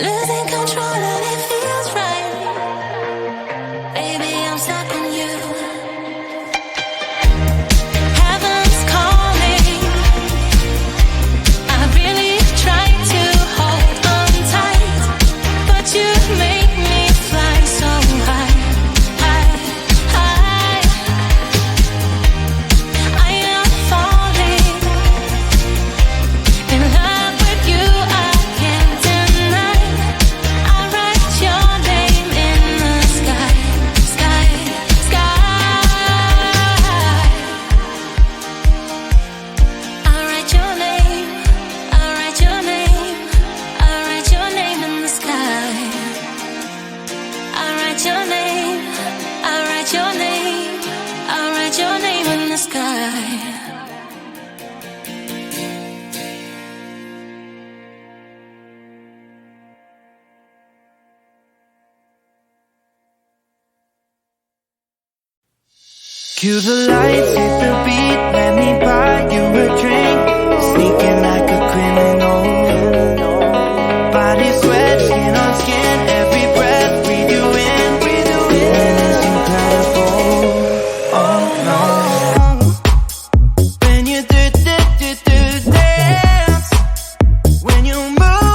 losing control and it feels right. Baby, I'm stuck on you. Heaven's calling. I really try to hold on tight, but you make me fly so high, high, high. I am falling in love with you. I can't deny. I write your name in the sky, sky, sky. I write your name. I write your name. I write your name in the sky. I write your name. I write your name. I write your name in the sky. Cue the lights, hit the beat, let me buy you a drink. Sneaking like a criminal. Body sweat, skin on skin, every breath, breathe you in. Feeling is incredible. Oh no. When you do dance, when you move,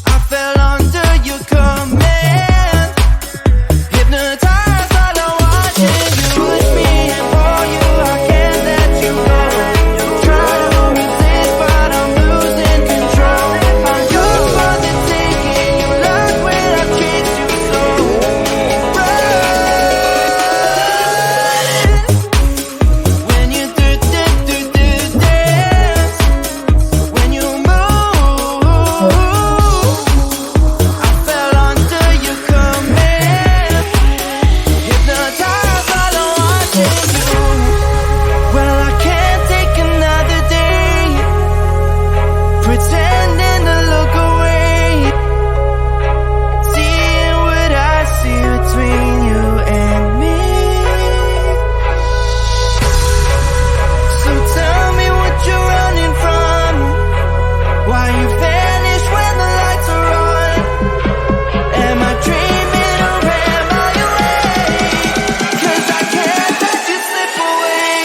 I fell under your command. Hypnotized, all I'm watching you. Push me and pull you, I can't let you go. Try to resist, but I'm losing control. I'm yours for the taking. You love when I treat you so right. When you do dance, when you move, I fell under your command. Hypnotized, all I'm watching you. Well, I can't take another day pretending to look away, seeing what I see between you and me. So tell me what you're running from, why you vanish when the lights are on. Am I dreaming or am I awake? 'Cause I can't let you slip away.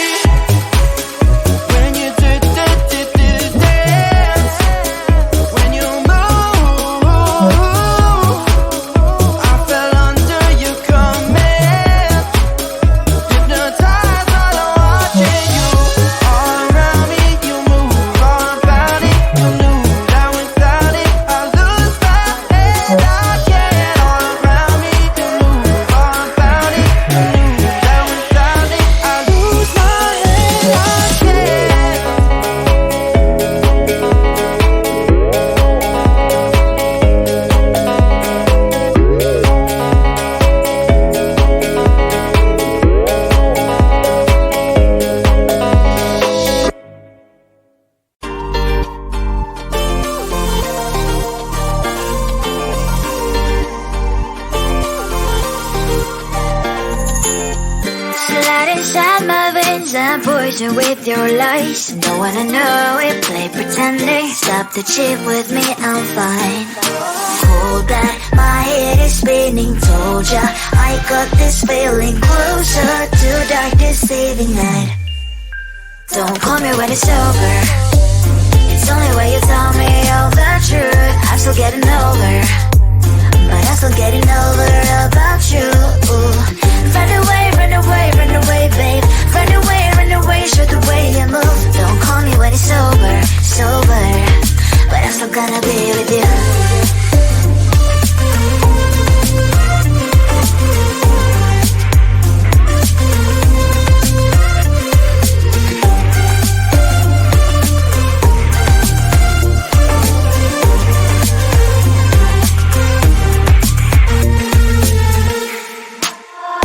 When you do dance, when you move, I fell under your command. Hypnotized, all I'm watching you. All around me, you move, all about it. You knew that without it, I lose my head. I can't. All around me, you move, all about it. You knew that without it, I lose my head. I can't. Slide inside my veins and poison with your lies. Don't wanna know it, play pretending. Stop the chip with me, I'm fine. Hold back, my head is spinning. Told ya, I got this feeling closer to dark deceiving night. Don't call me when it's over. It's only when you tell me all the truth. I'm still getting over, but I'm still getting over about you. Run away, run away, run away, babe. Run away, show the way you move. Don't call me when it's over, sober, but I'm still gonna be with you.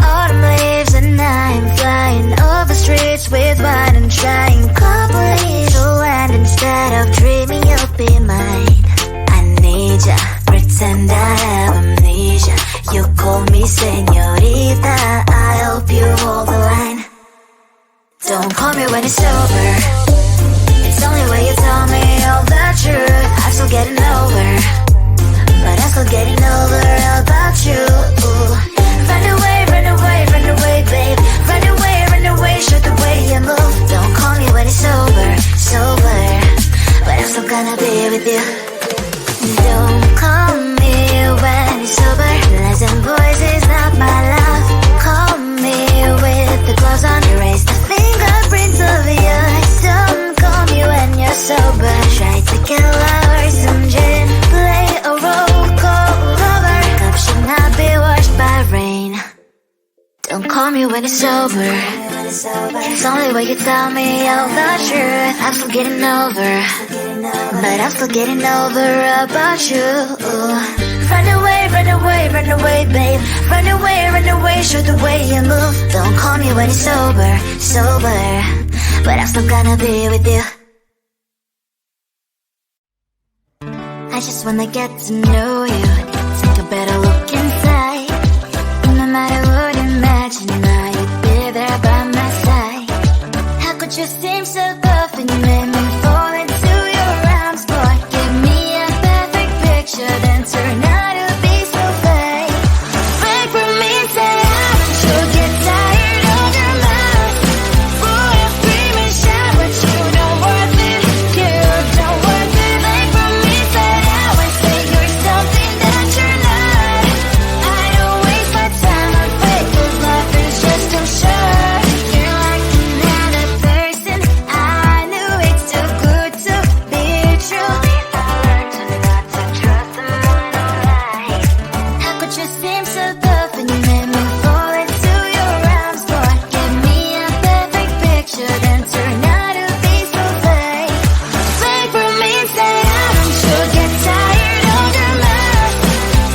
Autumn leaves and I'm flying over streets with wine and trying. Couple little land instead of dreaming you'll be mine. I need ya, pretend I have amnesia. You call me señorita, I hope you hold the line. Don't call me when it's over. It's only when you tell me all the truth. I'm still with you. Don't call me when it's over. Lies and boys is not my love. Call me with the gloves on. Erase the fingerprints of yours. Don't call me when you're sober. Try to get lower, some gin. Play a role call lover. Cup should not be washed by rain. Don't call me when it's sober. It's only when you tell me all the truth. I'm still getting over, but I'm still getting over about you. Run away, run away, run away, babe. Run away, show the way you move. Don't call me when it's sober, sober, but I'm still gonna be with you. I just wanna get to know you. Take a better look inside. No matter what, imagine now you'd be there by my side. How could you seem so tough and you made me fall into your arms, boy? Give me a perfect picture, then turn out to be so fake. Break from me and say I want you. Get tired of your mouth. Boy, I scream and shout, but you don't worth it. You don't worth it. Break from me, say I would say you're something that you're not. I don't waste my time on fake, 'cause life is just too short. You're like another person. I knew it's too good to be true. I learned to not to trust someone who lies. How could you seem so tough and you made me fall into your arms, boy? Give me a perfect picture, then turn out to be so fake. Fake from me and say I want you. Get tired of your mouth.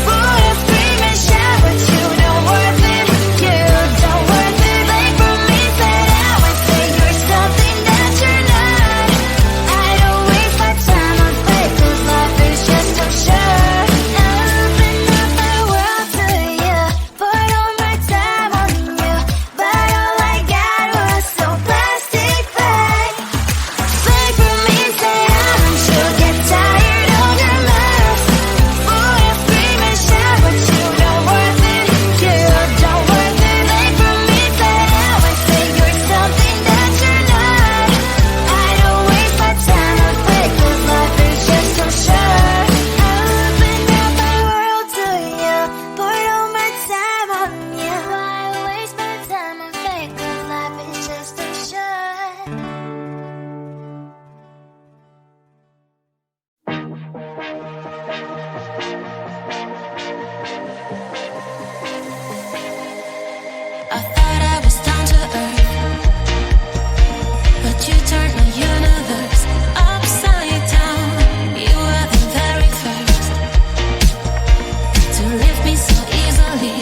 Boy, I scream and shout, but you don't worth it. You don't worth it. Fake from me, say I would say you're something that you're not. I don't waste my time on fake, 'cause life is just too short. Open up my world to you, poured all my time on you, but all I got was so plastic fake. Fake from me, say I want you. Get tired of your mouth. Boy, I scream and shout, but you don't worth it. You don't worth it. Fake from me, say I would say you're something that you're not. I don't waste my time on fake, 'cause life is just too short. Open up my world to you, poured all my time on you. Why waste my time on fake, 'cause life is just too short. I thought I was down to earth, but you turned my universe upside down. You were the very first to lift me so easily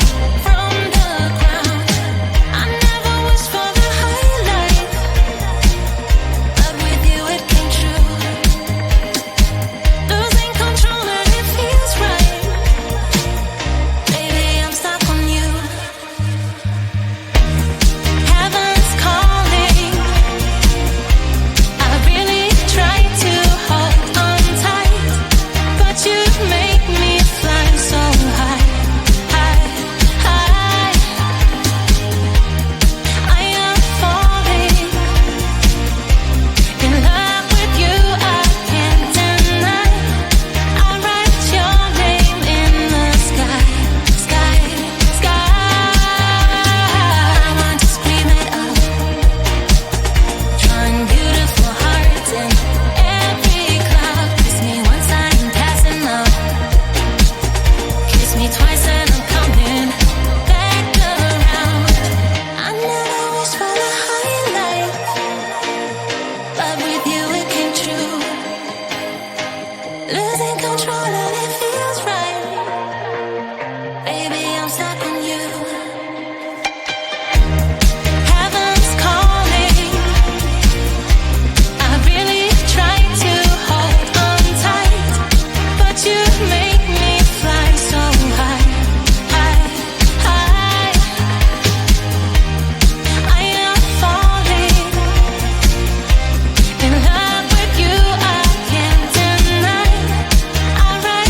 from the ground. I never wished for the high life, but with you it came true. Losing control and it feels right. Baby, I'm stuck on you. Heaven's calling. I really try to hold on tight, but you make me fly so high, high, high. I am falling in love with you. I can't deny. I write your name in the sky, sky, sky. I want to scream it out, drawing beautiful hearts in every cloud. Kiss me once, I am passing out. Kiss me twice and I'm coming back around. I never wished for the high life, but with you it came true. Losing control and it feels right. Baby, I'm stuck on you. Heaven's calling. I really try to hold on tight, but you make me fly so high, high, high. I am falling in love with you. I can't deny. I write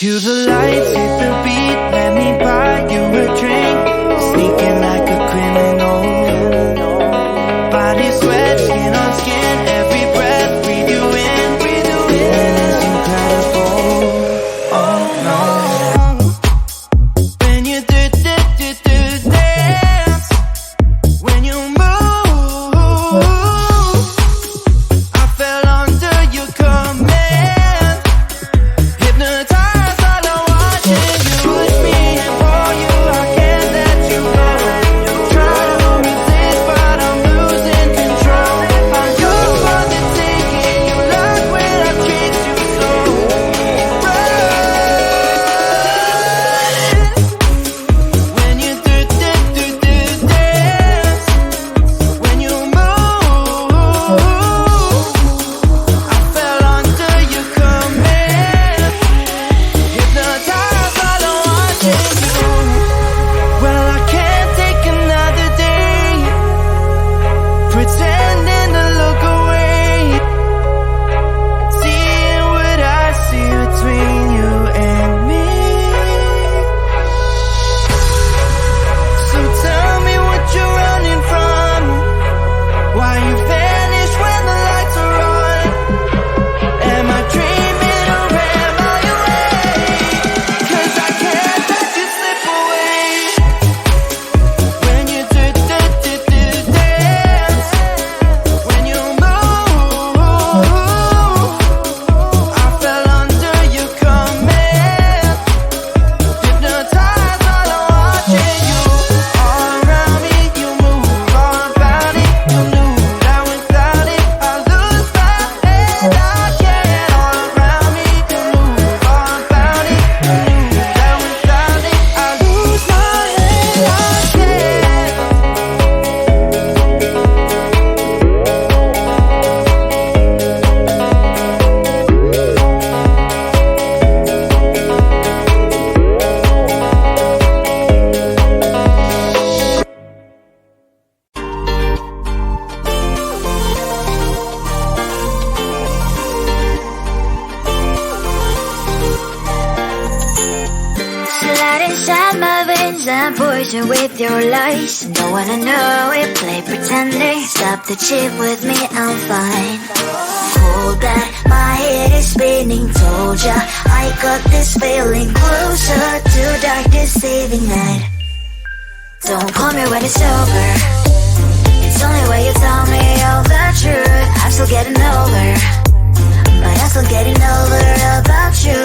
Cue the lights, hit the beat, let me buy you a drink. Sneaking like a criminal. Body sweat, skin on skin, every breath, breathe you in. Feeling is incredible. Oh no. When you do dance, when you move, I fell under your command. Hypnotized by the watching you push me and pull you. I can't let you go. Try to resist, but I'm losing control. I'm yours for the taking. You love when I treat you so. When you do dance, when you move, I fell under your command. Hypnotized by the watching you. Well, I can't take another day pretending to look away, seeing what I see between you and me. So tell me what you're running from, why you vanish when the lights are on. Am I dreaming or am I awake? 'Cause I can't let you slip away. When you do dance, when you move, I fell under your command. Hypnotized by the watching you. All around me, you move, all about it. You knew that without it, I lose my head. I can't. All around me, you move, all about it. You knew that without it, I lose my head. I can't. Slide inside my veins and poison with your lies. Don't wanna know it, play pretending. Stop the chip with me, I'm fine. Hold back, my head is spinning. Told ya, I got this feeling closer to dark deceiving night. Don't call me when it's over. It's only when you tell me all the truth. I'm still getting over, but I'm still getting over about you.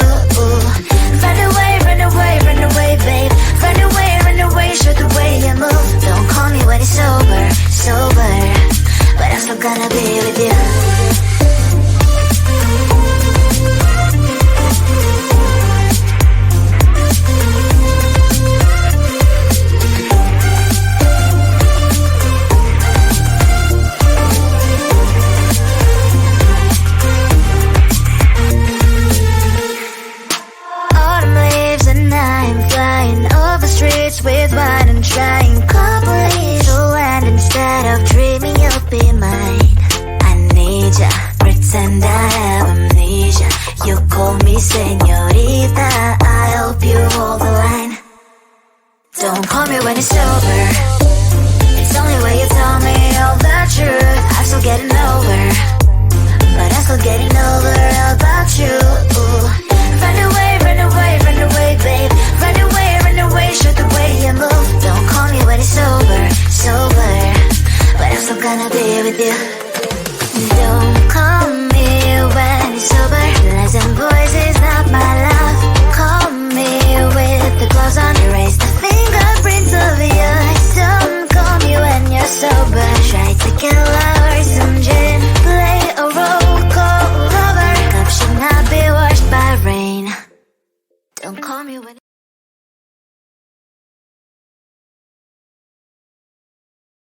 Run away, run away, run away, babe. Run away, show the way you move. Don't call me when it's over, sober, but I'm still gonna be with you. Autumn leaves and I'm flying over streets with wine and trying. Couple little land instead of dreaming you'll be mine. I need ya, pretend I have amnesia. You call me señorita, I hope you hold the line. Don't call me when it's over. It's only when you tell me all the truth. I'm still getting